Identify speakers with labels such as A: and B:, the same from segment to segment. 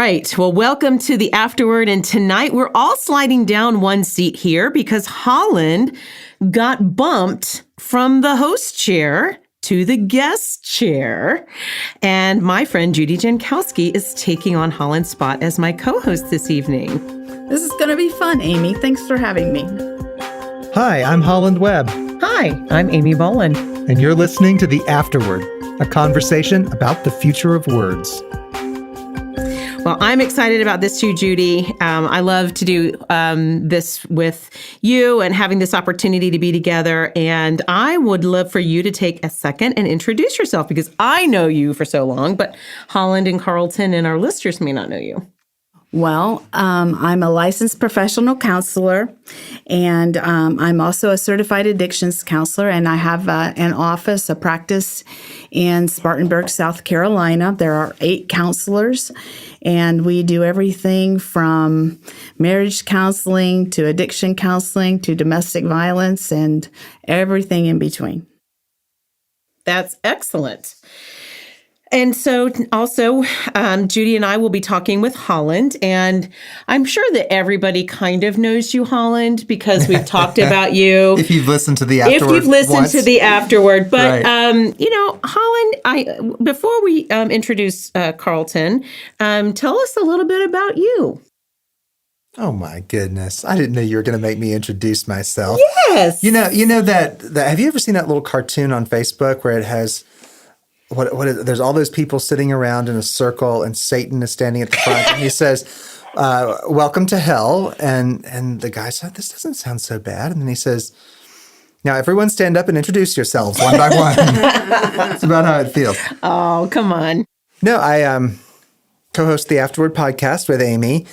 A: right. Well, welcome to the Afterword. And tonight we're all sliding down one seat here because Holland got bumped from the host chair to the guest chair. And my friend Judy Jankowski is taking on Holland's spot as my co-host this evening.
B: This is going to be fun, Amy. Thanks for having me.
C: Hi, I'm Holland Webb.
A: Hi, I'm Amy Boland.
C: And you're listening to The Afterword, a conversation about the future of words.
A: Well, I'm excited about this too, Judy. I love to do this with you and having this opportunity to be together. And I would love for you to take a second and introduce yourself because I know you for so long, but Holland and Carlton and our listeners may not know you.
B: Well, I'm a licensed professional counselor, and I'm also a certified addictions counselor, and I have an office, a practice in Spartanburg, South Carolina. There are 8 counselors, and we do everything from marriage counseling to addiction counseling to domestic violence and everything in between.
A: That's excellent. And so also, Judy and I will be talking with Holland, and I'm sure that everybody kind of knows you, Holland, because we've talked about you.
C: If you've listened to the Afterword.
A: If you've listened
C: once.
A: to the Afterword. But,
C: right.
A: Holland, before we introduce Carlton, tell us a little bit about you.
C: Oh, my goodness. I didn't know you were going to make me introduce myself.
A: Yes.
C: You know that have you ever seen that little cartoon on Facebook where it has... there's all those people sitting around in a circle and Satan is standing at the front and he says, welcome to hell. And the guy said, this doesn't sound so bad. And then he says, now everyone stand up and introduce yourselves one by one. That's about how it feels.
A: Oh, come on.
C: No, I co-host the Afterword podcast with Amy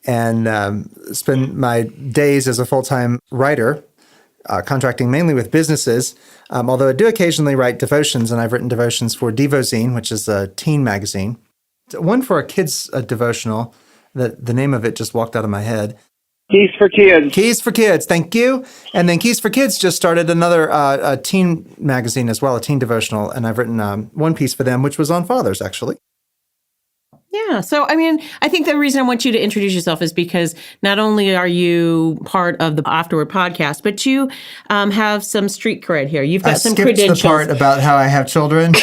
C: and spend my days as a full-time writer, contracting mainly with businesses, although I do occasionally write devotions, and I've written devotions for Devozine, which is a teen magazine. One for a kids devotional, the name of it just walked out of my head.
D: Keys for Kids.
C: Keys for Kids, thank you. And then Keys for Kids just started another a teen magazine as well, a teen devotional, and I've written one piece for them, which was on fathers, actually.
A: Yeah. So, I think the reason I want you to introduce yourself is because not only are you part of the Afterward podcast, but you have some street cred here. You've got some credentials.
C: The part about how I have children.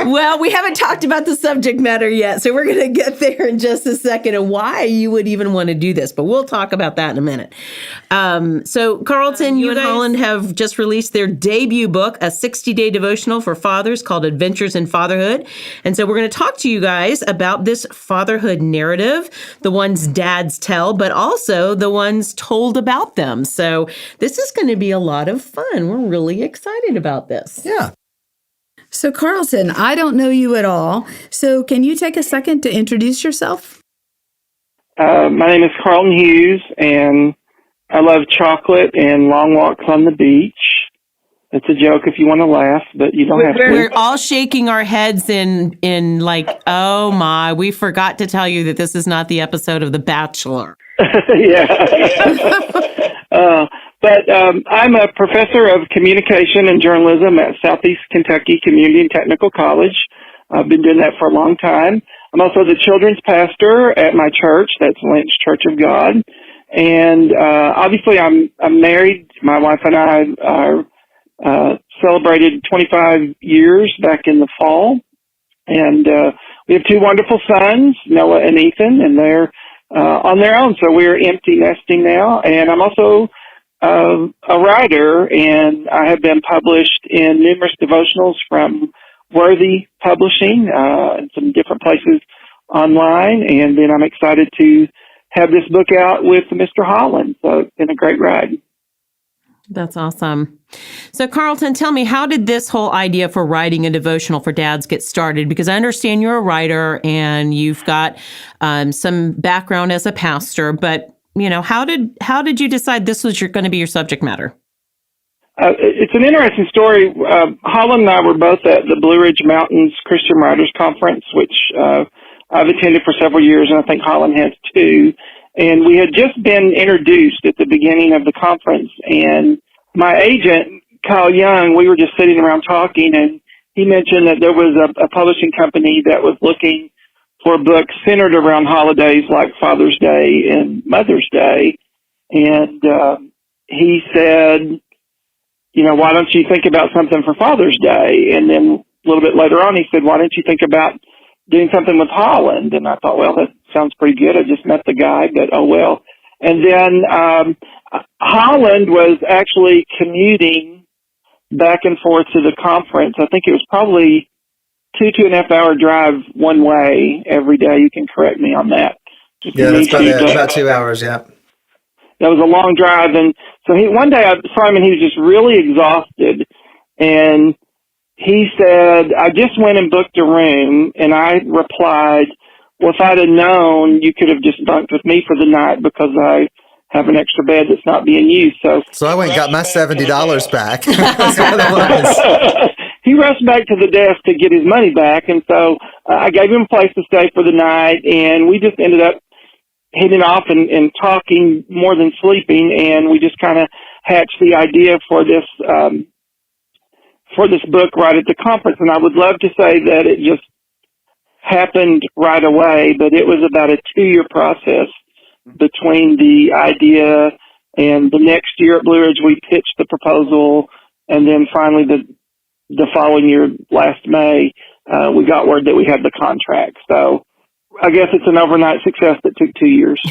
A: Well, we haven't talked about the subject matter yet, so we're going to get there in just a second and why you would even want to do this. But we'll talk about that in a minute. So, Carlton, you and Holland have just released their debut book, a 60-day devotional for fathers called Adventures in Fatherhood. And so we're going to talk to you guys about this fatherhood narrative, the ones dads tell, but also the ones told about them. So this is going to be a lot of fun. We're really excited about this.
C: Yeah.
B: So, Carlton, I don't know you at all. So can you take a second to introduce yourself?
D: My name is Carlton Hughes, and I love chocolate and long walks on the beach. It's a joke if you want to laugh, but you don't have to.
A: We're all shaking our heads in like, oh my, we forgot to tell you that this is not the episode of The Bachelor.
D: But I'm a professor of communication and journalism at Southeast Kentucky Community and Technical College. I've been doing that for a long time. I'm also the children's pastor at my church, that's Lynch Church of God. And obviously I'm married. My wife and I are celebrated 25 years back in the fall. And we have 2 wonderful sons, Noah and Ethan, and they're on their own. So we're empty nesting now. And I'm also a writer, and I have been published in numerous devotionals from Worthy Publishing and some different places online. And then I'm excited to have this book out with Mr. Holland. So it's been a great ride.
A: That's awesome. So, Carlton, tell me, how did this whole idea for writing a devotional for dads get started? Because I understand you're a writer and you've got some background as a pastor, but how did you decide this was going to be your subject matter?
D: It's an interesting story. Holland and I were both at the Blue Ridge Mountains Christian Writers Conference, which I've attended for several years, and I think Holland has too. And we had just been introduced at the beginning of the conference, and my agent, Kyle Young, we were just sitting around talking, and he mentioned that there was a publishing company that was looking for a book centered around holidays like Father's Day and Mother's Day. And he said, why don't you think about something for Father's Day? And then a little bit later on, he said, why don't you think about doing something with Holland? And I thought, well, that sounds pretty good. I just met the guy, but oh well. And then Holland was actually commuting back and forth to the conference. I think it was probably 2.5 hour drive one way every day. You can correct me on that.
C: Yeah, that's about 2 hours, yeah.
D: That was a long drive. And so one day I saw him and he was just really exhausted. And he said, I just went and booked a room. And I replied, well, if I'd have known, you could have just bunked with me for the night because I have an extra bed that's not being used. So
C: I went and got my $70 back. That's what it was.
D: He rushed back to the desk to get his money back. And so I gave him a place to stay for the night. And we just ended up hitting off and talking more than sleeping. And we just kind of hatched the idea for this book right at the conference. And I would love to say that it just happened right away, but it was about a 2-year process between the idea and the next year at Blue Ridge we pitched the proposal, and then finally the following year, last May, we got word that we had the contract. So I guess it's an overnight success that took 2 years.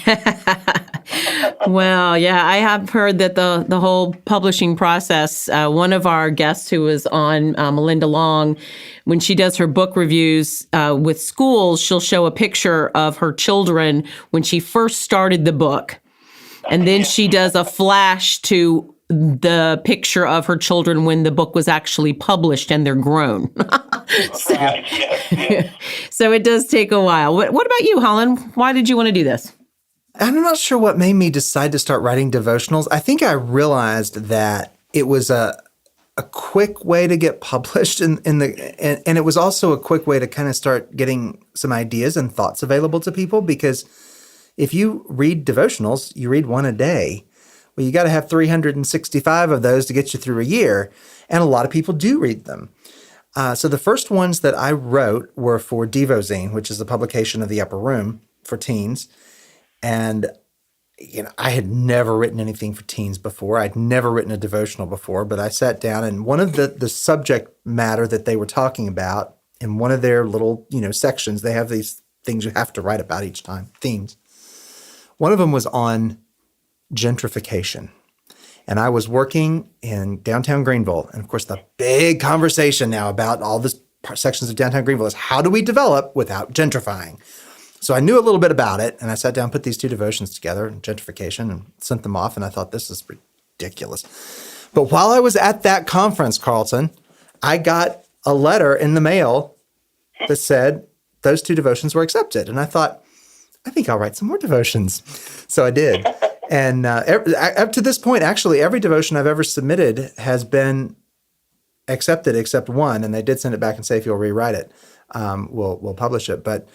A: Well, yeah, I have heard that the whole publishing process, one of our guests who was on, Melinda Long, when she does her book reviews with schools, she'll show a picture of her children when she first started the book. And then she does a flash to the picture of her children when the book was actually published and they're grown. So it does take a while. What about you, Holland? Why did you want to do this?
C: I'm not sure what made me decide to start writing devotionals. I think I realized that it was a quick way to get published and it was also a quick way to kind of start getting some ideas and thoughts available to people, because if you read devotionals, you read one a day. Well, you got to have 365 of those to get you through a year. And a lot of people do read them. So the first ones that I wrote were for Devozine, which is a publication of the Upper Room for teens. And, I had never written anything for teens before. I'd never written a devotional before, but I sat down and one of the subject matter that they were talking about in one of their little, sections, they have these things you have to write about each time, themes. One of them was on gentrification. And I was working in downtown Greenville. And of course, the big conversation now about all the sections of downtown Greenville is how do we develop without gentrifying? So I knew a little bit about it. And I sat down, put these 2 devotions together, gentrification, and sent them off. And I thought, this is ridiculous. But while I was at that conference, Carlton, I got a letter in the mail that said those 2 devotions were accepted. And I thought, I think I'll write some more devotions. So I did. And up to this point, actually, every devotion I've ever submitted has been accepted except one. And they did send it back and say, if you'll rewrite it, we'll publish it. But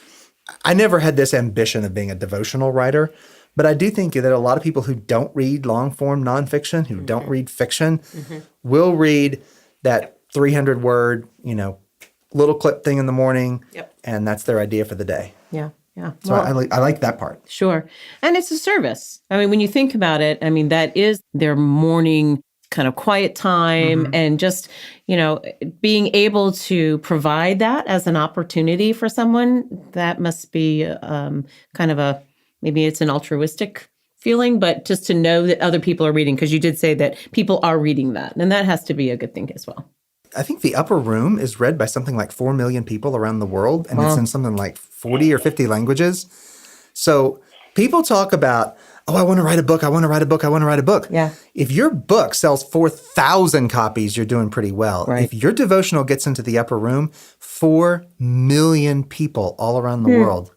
C: I never had this ambition of being a devotional writer. But I do think that a lot of people who don't read long-form nonfiction, who don't read fiction, will read that 300-word, little clip thing in the morning, and that's their idea for the day.
A: Yeah. Yeah.
C: So I like that part.
A: Sure. And it's a service. I mean, when you think about it, that is their morning kind of quiet time and just, being able to provide that as an opportunity for someone, that must be kind of maybe it's an altruistic feeling, but just to know that other people are reading, because you did say that people are reading that, and that has to be a good thing as well.
C: I think the Upper Room is read by something like 4 million people around the world, and it's in something like 40 or 50 languages. So people talk about, I want to write a book, I want to write a book, I want to write a book.
A: Yeah.
C: If your book sells 4,000 copies, you're doing pretty well.
A: Right.
C: If your devotional gets into the Upper Room, 4 million people all around the world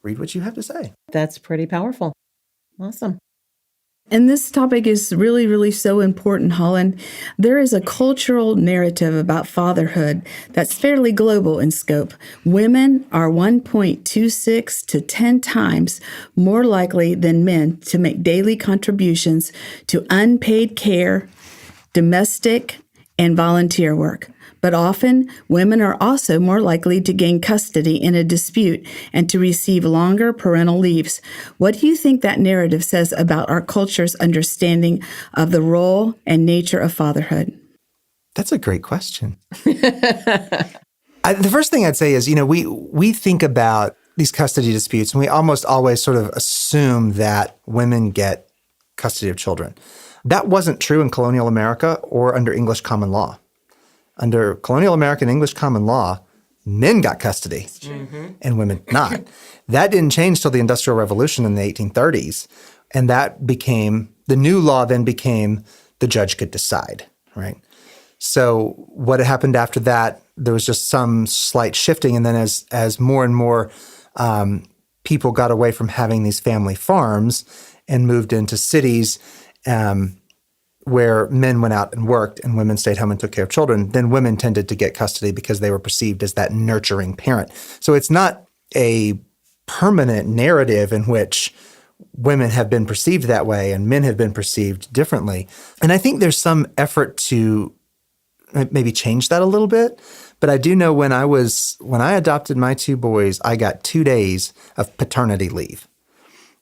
C: read what you have to say.
A: That's pretty powerful. Awesome.
B: And this topic is really, really so important, Holland. There is a cultural narrative about fatherhood that's fairly global in scope. Women are 1.26 to 10 times more likely than men to make daily contributions to unpaid care, domestic and volunteer work. But often, women are also more likely to gain custody in a dispute and to receive longer parental leaves. What do you think that narrative says about our culture's understanding of the role and nature of fatherhood?
C: That's a great question. The first thing I'd say is, we think about these custody disputes, and we almost always sort of assume that women get custody of children. That wasn't true in colonial America or under English common law. Under colonial American English common law, men got custody and women not. That didn't change till the Industrial Revolution in the 1830s. And that became, the new law then became the judge could decide, right? So what happened after that, there was just some slight shifting. And then as more and more people got away from having these family farms and moved into cities, where men went out and worked and women stayed home and took care of children, then women tended to get custody because they were perceived as that nurturing parent. So it's not a permanent narrative in which women have been perceived that way and men have been perceived differently. And I think there's some effort to maybe change that a little bit. But I do know when I adopted my two boys, I got 2 days of paternity leave.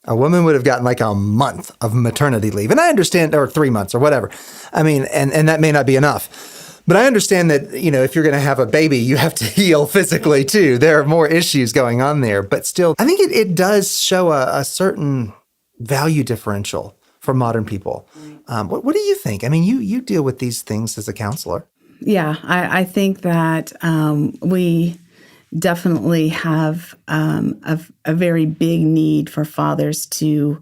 C: A woman would have gotten like a month of maternity leave. And I understand, or 3 months or whatever. I mean, and that may not be enough. But I understand that, if you're going to have a baby, you have to heal physically too. There are more issues going on there. But still, I think it does show a certain value differential for modern people. What do you think? I mean, you deal with these things as a counselor.
B: Yeah, I think that we definitely have a very big need for fathers to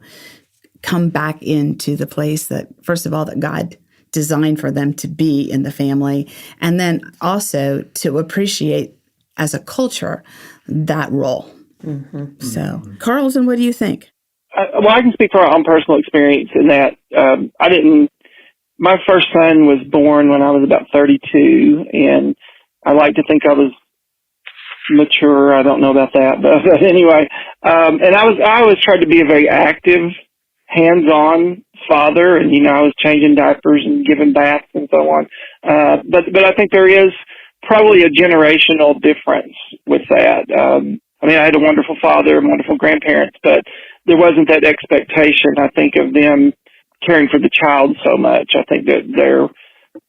B: come back into the place that, first of all, that God designed for them to be in the family, and then also to appreciate as a culture that role. So, Carlton, what do you think?
D: Well, I can speak from our own personal experience in that my first son was born when I was about 32, and I like to think I was mature. I don't know about that, but anyway, and I always tried to be a very active, hands-on father, and I was changing diapers and giving baths and so on. But I think there is probably a generational difference with that. I mean, I had a wonderful father and wonderful grandparents, but there wasn't that expectation, I think, of them caring for the child so much. I think that their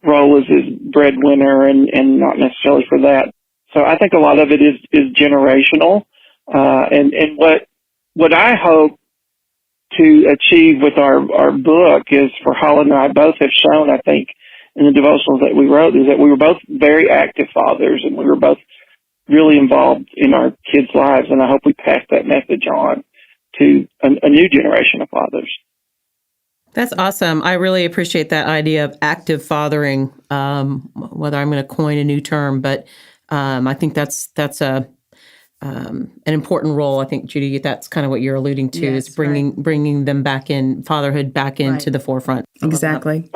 D: role is as breadwinner and not necessarily for that. So I think a lot of it is generational. And what I hope to achieve with our book is, for Holland and I both have shown, I think, in the devotionals that we wrote, is that we were both very active fathers and we were both really involved in our kids' lives. And I hope we pass that message on to a new generation of fathers.
A: That's awesome. I really appreciate that idea of active fathering, whether I'm going to coin a new term, but I think that's an important role. I think, Judy, that's kind of what you're alluding to, is bringing them back in, fatherhood back into the forefront.
B: Exactly.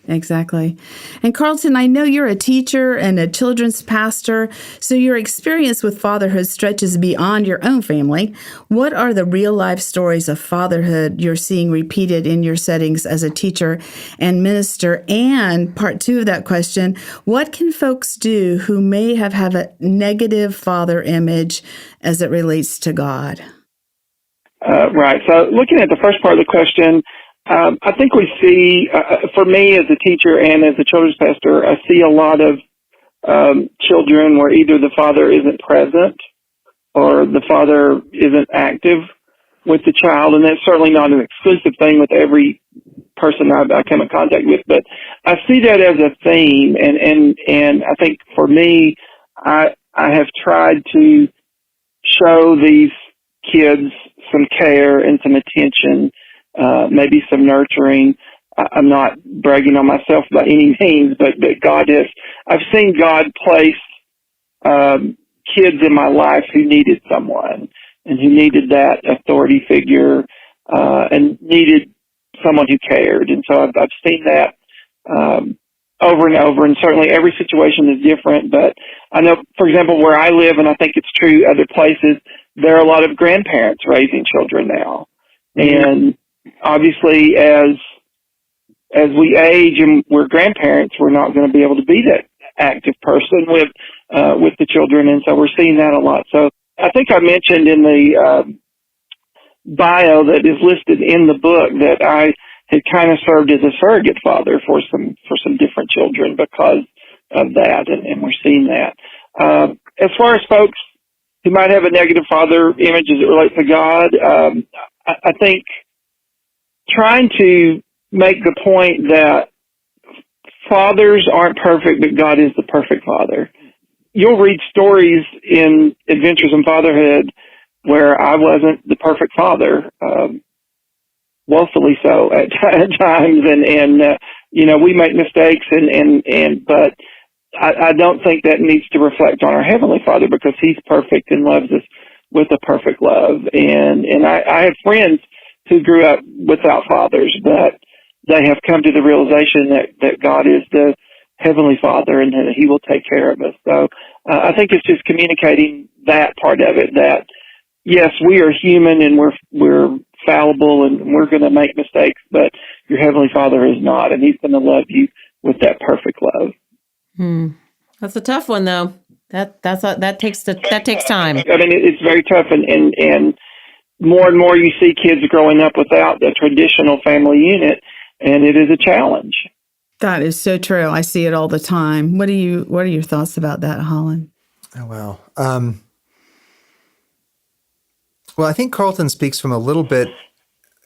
B: Exactly. And Carlton, I know you're a teacher and a children's pastor, so your experience with fatherhood stretches beyond your own family. What are the real life stories of fatherhood you're seeing repeated in your settings as a teacher and minister? And part two of that question, what can folks do who may have a negative father image as it relates to God?
D: Right. So looking at the first part of the question, I think we see, for me as a teacher and as a children's pastor, I see a lot of children where either the father isn't present or the father isn't active with the child. And that's certainly not an exclusive thing with every person I come in contact with, but I see that as a theme. And I think for me, I have tried to show these kids some care and some attention, maybe some nurturing. I'm not bragging on myself by any means, but I've seen God place kids in my life who needed someone and who needed that authority figure and needed someone who cared. And so I've seen that over and over, and certainly every situation is different. But I know, for example, where I live, and I think it's true other places, there are a lot of grandparents raising children now. And obviously, as as we age and we're grandparents, we're not going to be able to be that active person with the children, and so we're seeing that a lot. So I think I mentioned in the bio that is listed in the book that I had kind of served as a surrogate father for some different children because of that, and we're seeing that. As far as folks who might have a negative father image as it relates to God, I think trying to make the point that fathers aren't perfect, but God is the perfect father. You'll read stories in Adventures in Fatherhood where I wasn't the perfect father, woefully so at times, and we make mistakes, but I don't think that needs to reflect on our Heavenly Father, because He's perfect and loves us with a perfect love. And I have friends who grew up without fathers, but they have come to the realization that God is the Heavenly Father and that He will take care of us. So I think it's just communicating that part of it, that yes, we are human and we're fallible and we're going to make mistakes, but your Heavenly Father is not, and He's going to love you with that perfect love.
A: That's a tough one, though. That takes time.
D: I mean, it's very tough, and more you see kids growing up without a traditional family unit, and it is a challenge.
B: That is so true. I see it all the time. What are your thoughts about that, Holland?
C: Oh, wow. Well, I think Carlton speaks from a little bit.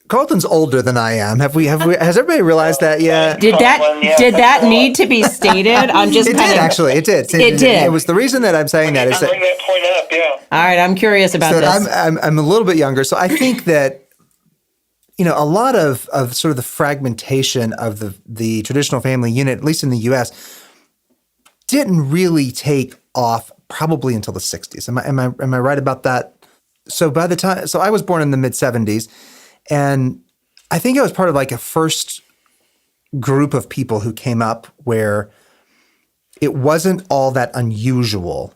C: Carlton's older than I am. Has everybody realized that yet?
A: Did that need to be stated? I'm just
C: It did, actually. It did.
A: It did.
C: It was the reason that I'm saying that is that.
E: Bring that point up, yeah.
A: All right, I'm curious about
C: So
A: this.
C: I'm a little bit younger, so I think that a lot of sort of the fragmentation of the traditional family unit, at least in the U.S., didn't really take off probably until the 60s. Am I right about that? So I was born in the mid 70s, and I think I was part of like a first group of people who came up where it wasn't all that unusual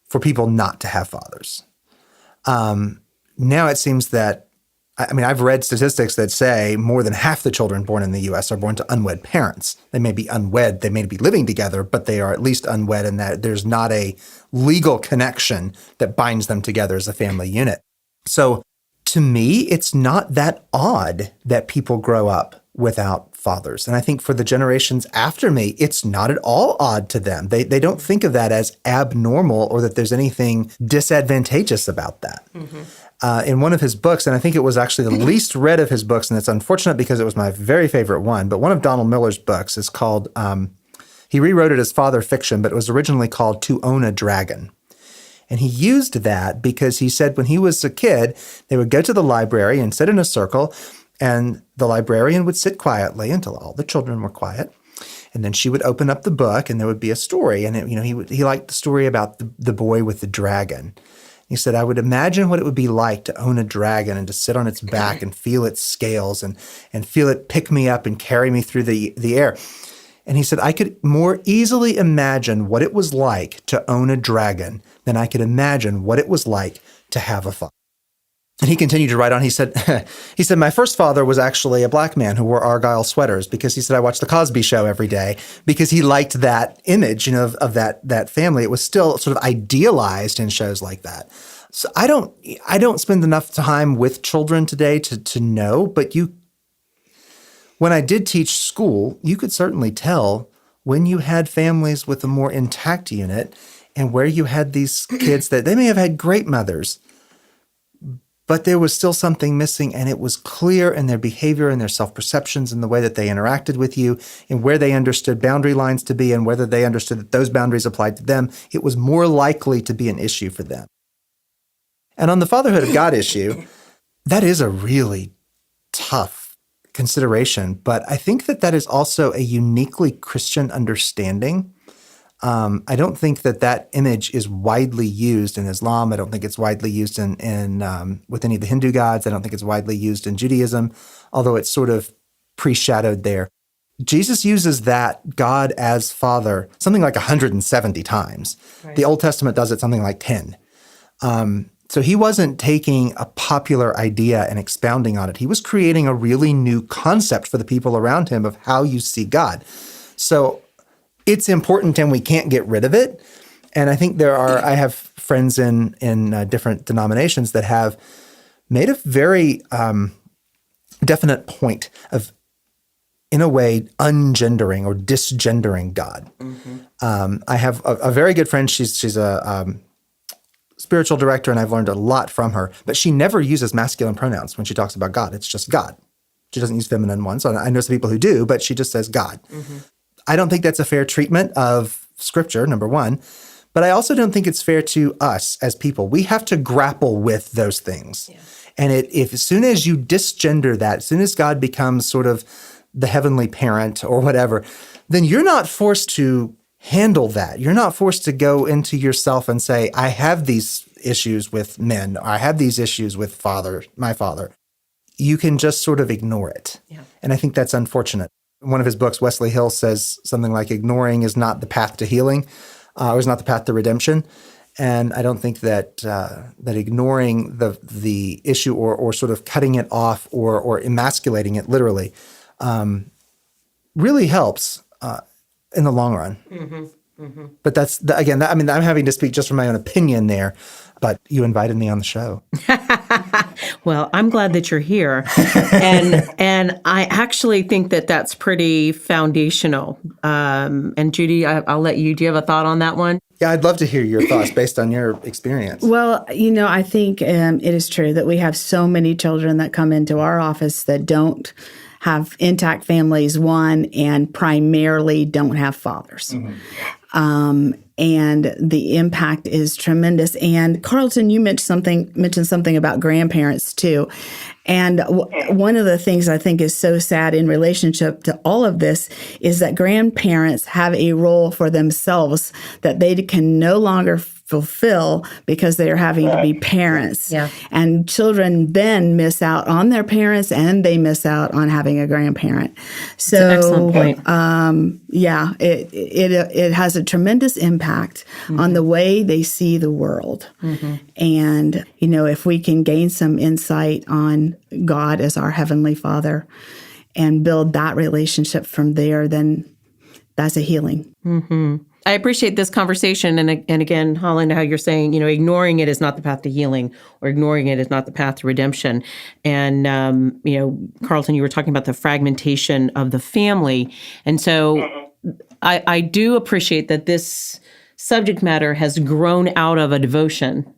C: for people not to have fathers. Now it seems that, I've read statistics that say more than half the children born in the U.S. are born to unwed parents. They may be unwed, they may be living together, but they are at least unwed, and that there's not a legal connection that binds them together as a family unit. So to me, it's not that odd that people grow up without fathers. And I think for the generations after me, it's not at all odd to them. They don't think of that as abnormal or that there's anything disadvantageous about that. Mm-hmm. In one of his books, and I think it was actually the least read of his books, and it's unfortunate because it was my very favorite one, but one of Donald Miller's books is called, he rewrote it as Father Fiction, but it was originally called To Own a Dragon. And he used that because he said when he was a kid, they would go to the library and sit in a circle, and the librarian would sit quietly until all the children were quiet. And then she would open up the book, and there would be a story. And he liked the story about the boy with the dragon. He said, I would imagine what it would be like to own a dragon and to sit on its back and feel its scales and feel it pick me up and carry me through the air. And he said, I could more easily imagine what it was like to own a dragon than I could imagine what it was like to have a father. And he continued to write on. He said, my first father was actually a black man who wore Argyle sweaters, because he said, I watched the Cosby Show every day, because he liked that image, of that family. It was still sort of idealized in shows like that. So I don't spend enough time with children today to know, but when I did teach school, you could certainly tell when you had families with a more intact unit and where you had these kids that they may have had great mothers, but there was still something missing, and it was clear in their behavior and their self-perceptions and the way that they interacted with you and where they understood boundary lines to be and whether they understood that those boundaries applied to them. It was more likely to be an issue for them. And on the fatherhood of God issue, that is a really tough consideration, but I think that is also a uniquely Christian understanding. I don't think that image is widely used in Islam. I don't think it's widely used in with any of the Hindu gods. I don't think it's widely used in Judaism, although it's sort of pre-shadowed there. Jesus uses that God as Father something like 170 times. Right. The Old Testament does it something like 10. So he wasn't taking a popular idea and expounding on it. He was creating a really new concept for the people around him of how you see God. So it's important and we can't get rid of it. And I think I have friends in different denominations that have made a very definite point of, in a way, ungendering or disgendering God. I have a very good friend. She's a spiritual director, and I've learned a lot from her. But she never uses masculine pronouns when she talks about God. It's just God. She doesn't use feminine ones. I know some people who do, but she just says God. I don't think that's a fair treatment of Scripture, number one. But I also don't think it's fair to us as people. We have to grapple with those things. Yeah. And if as soon as you disgender that, as soon as God becomes sort of the heavenly parent or whatever, then you're not forced to handle that. You're not forced to go into yourself and say, I have these issues with men, or I have these issues with my father. You can just sort of ignore it. Yeah. And I think that's unfortunate. In one of his books, Wesley Hill says something like, ignoring is not the path to healing, or is not the path to redemption. And I don't think that that ignoring the issue or sort of cutting it off or emasculating it literally really helps in the long run. But that's, again, I'm having to speak just from my own opinion there, but you invited me on the show.
A: Well, I'm glad that you're here. And I actually think that that's pretty foundational. And Judy, I'll let you, do you have a thought on that one?
C: Yeah, I'd love to hear your thoughts based on your experience.
B: Well, I think it is true that we have so many children that come into our office that don't have intact families, one, and primarily don't have fathers. And the impact is tremendous. And Carlton, you mentioned something about grandparents too. And one of the things I think is so sad in relationship to all of this is that grandparents have a role for themselves that they can no longer fulfill because they are having to be parents. Yeah. And children then miss out on their parents and they miss out on having a grandparent. So,
A: that's an excellent point.
B: Yeah, it has a tremendous impact on the way they see the world. And, if we can gain some insight on God as our Heavenly Father and build that relationship from there, then that's a healing.
A: I appreciate this conversation. And again, Holland, how you're saying, ignoring it is not the path to healing, or ignoring it is not the path to redemption. And, Carlton, you were talking about the fragmentation of the family. And so I do appreciate that this subject matter has grown out of a devotion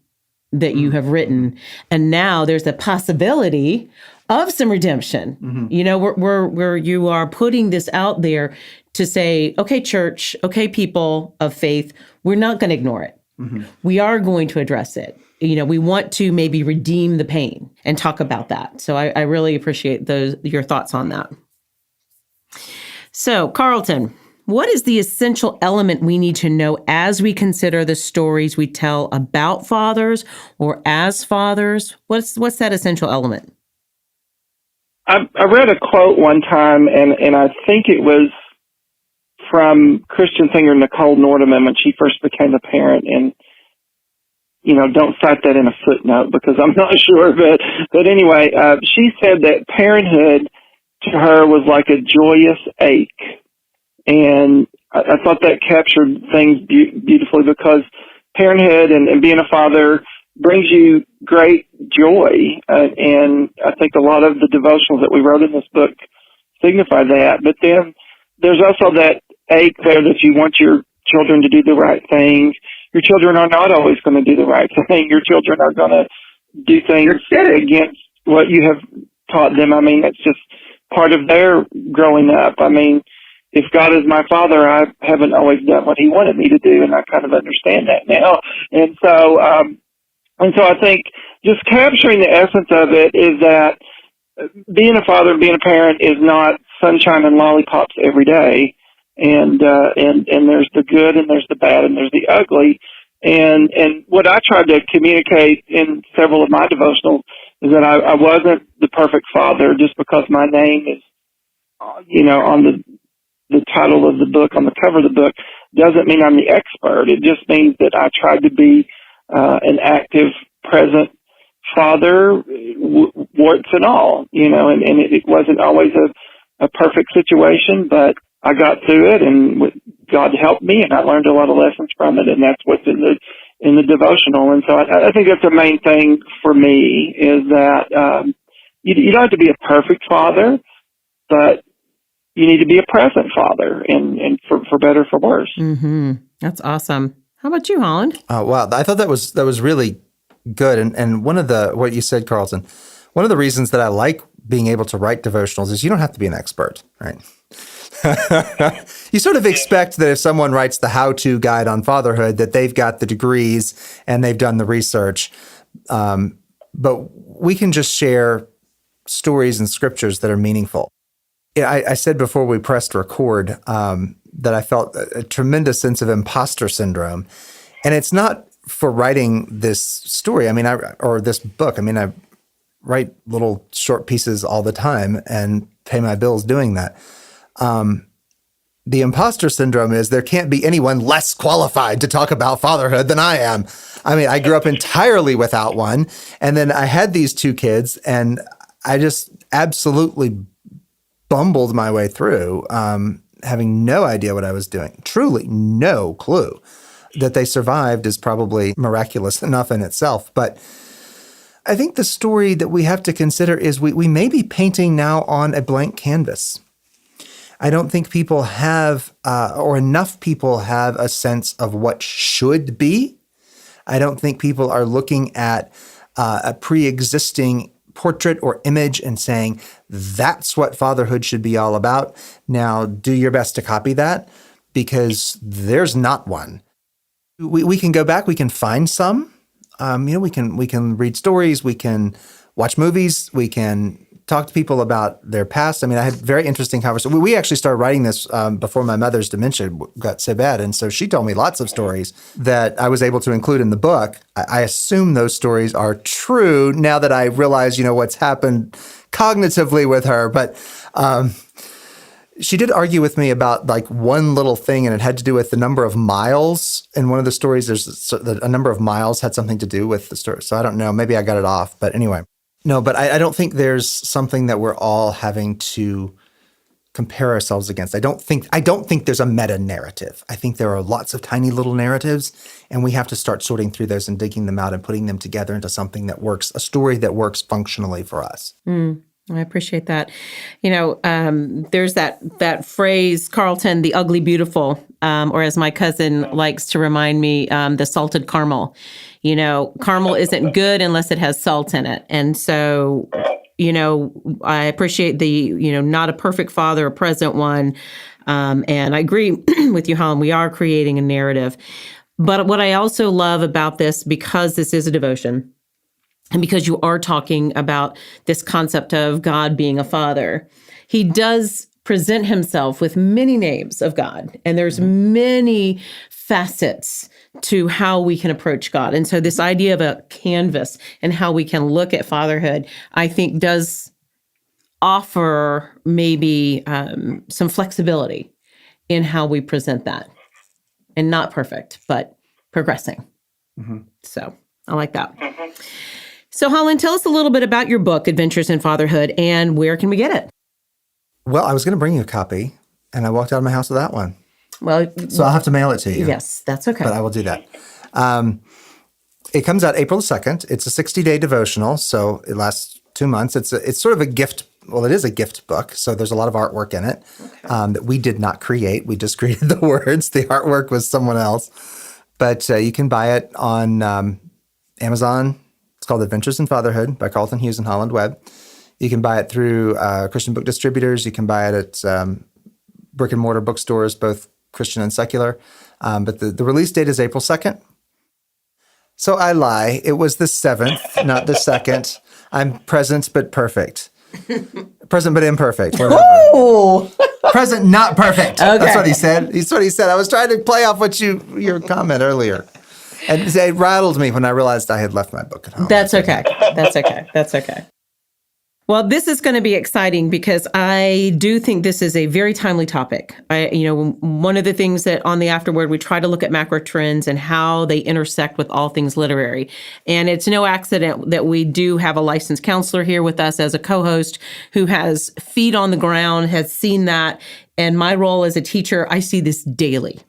A: that you have written. And now there's a possibility of some redemption. Where you are putting this out there to say, okay, church, okay, people of faith, we're not going to ignore it. We are going to address it. We want to maybe redeem the pain and talk about that. So I really appreciate your thoughts on that. So, Carlton, what is the essential element we need to know as we consider the stories we tell about fathers or as fathers? What's that essential element?
D: I read a quote one time, and I think it was from Christian singer Nicole Nordeman when she first became a parent. And, don't cite that in a footnote because I'm not sure. But anyway, she said that parenthood to her was like a joyous ache. And I thought that captured things beautifully because parenthood and being a father brings you great joy. And I think a lot of the devotionals that we wrote in this book signify that. But then there's also that ache there that you want your children to do the right thing. Your children are not always going to do the right thing. Your children are going to do things against what you have taught them. That's just part of their growing up. If God is my father, I haven't always done what he wanted me to do, and I kind of understand that now. And so I think just capturing the essence of it is that being a father and being a parent is not sunshine and lollipops every day. And there's the good and there's the bad and there's the ugly. And what I tried to communicate in several of my devotionals is that I wasn't the perfect father just because my name is, on the title of the book, on the cover of the book, doesn't mean I'm the expert. It just means that I tried to be an active present father, warts and all, and it wasn't always a perfect situation, but I got through it, and God helped me, and I learned a lot of lessons from it, and that's what's in the devotional. And so I think that's the main thing for me, is that you don't have to be a perfect father, but you need to be a present father, and for better or for worse.
A: Mm-hmm. That's awesome. How about you, Holland?
C: Oh, wow. I thought that was really good. And one of what you said, Carlton, one of the reasons that I like being able to write devotionals is you don't have to be an expert, right? You sort of expect that if someone writes the how-to guide on fatherhood, that they've got the degrees and they've done the research. But we can just share stories and scriptures that are meaningful. Yeah, I said before we pressed record that I felt a tremendous sense of imposter syndrome. And it's not for writing this story. Or this book. I write little short pieces all the time and pay my bills doing that. The imposter syndrome is there can't be anyone less qualified to talk about fatherhood than I am. I grew up entirely without one. And then I had these two kids, and I just absolutely bumbled my way through, having no idea what I was doing. Truly no clue. That they survived is probably miraculous enough in itself. But I think the story that we have to consider is we may be painting now on a blank canvas. I don't think people have, or enough people have, a sense of what should be. I don't think people are looking at a pre-existing portrait or image and saying, that's what fatherhood should be all about. Now, do your best to copy that, because there's not one. We can go back, we can find some. We can read stories, we can watch movies, we can talk to people about their past. I had very interesting conversations. We actually started writing this before my mother's dementia got so bad. And so she told me lots of stories that I was able to include in the book. I assume those stories are true now that I realize, what's happened cognitively with her. But she did argue with me about like one little thing, and it had to do with the number of miles. In one of the stories, there's a number of miles had something to do with the story. So I don't know. Maybe I got it off. But anyway. No, but I don't think there's something that we're all having to compare ourselves against. I don't think there's a meta narrative. I think there are lots of tiny little narratives, and we have to start sorting through those and digging them out and putting them together into something that works, a story that works functionally for us.
A: I appreciate that. There's that phrase, Carlton, the ugly beautiful, or as my cousin likes to remind me, the salted caramel. Caramel isn't good unless it has salt in it. And so, I appreciate the, not a perfect father, a present one. And I agree with you, Holland, we are creating a narrative. But what I also love about this, because this is a devotion, and because you are talking about this concept of God being a father, he does present himself with many names of God. And there's many facets to how we can approach God. And so this idea of a canvas and how we can look at fatherhood, I think does offer maybe some flexibility in how we present that. And not perfect, but progressing. Mm-hmm. So I like that. Mm-hmm. So Holland, tell us a little bit about your book, Adventures in Fatherhood, and where can we get it?
C: Well, I was going to bring you a copy, and I walked out of my house without one.
A: Well,
C: so I'll have to mail it to you.
A: Yes, that's okay.
C: But I will do that. It comes out April 2nd. It's a 60-day devotional, so it lasts 2 months. It's sort of a gift. Well, it is a gift book, so there's a lot of artwork in it that we did not create. We just created the words. The artwork was someone else. But you can buy it on Amazon. It's called Adventures in Fatherhood by Carlton Hughes and Holland Webb. You can buy it through Christian book distributors. You can buy it at brick and mortar bookstores, both Christian and secular. But the release date is April 2nd. So I lie. It was the 7th, not the 2nd. I'm present but perfect. Present but imperfect.
A: Oh!
C: Present, not perfect.
A: Okay.
C: That's what he said. That's what he said. I was trying to play off your comment earlier. And it rattled me when I realized I had left my book at home.
A: That's okay. That's okay. That's okay. Well, this is going to be exciting because I do think this is a very timely topic. One of the things that on the Afterword, we try to look at macro trends and how they intersect with all things literary. And it's no accident that we do have a licensed counselor here with us as a co-host who has feet on the ground, has seen that. And my role as a teacher, I see this daily.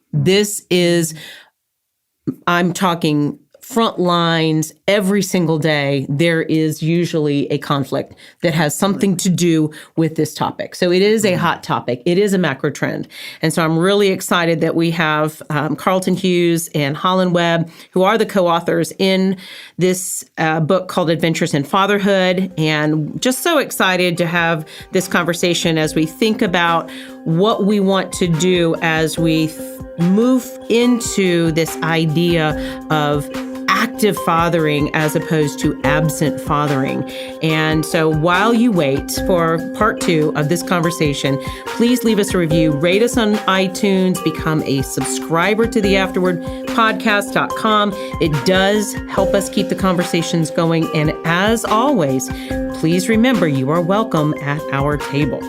A: I'm talking front lines every single day. There is usually a conflict that has something to do with this topic. So it is a hot topic. It is a macro trend. And so I'm really excited that we have Carlton Hughes and Holland Webb, who are the co-authors in this book called Adventures in Fatherhood. And just so excited to have this conversation as we think about what we want to do as we move into this idea of active fathering as opposed to absent fathering. And so while you wait for part 2 of this conversation, please leave us a review, rate us on iTunes, become a subscriber to the afterwordpodcast.com. It does help us keep the conversations going. And as always, please remember you are welcome at our table.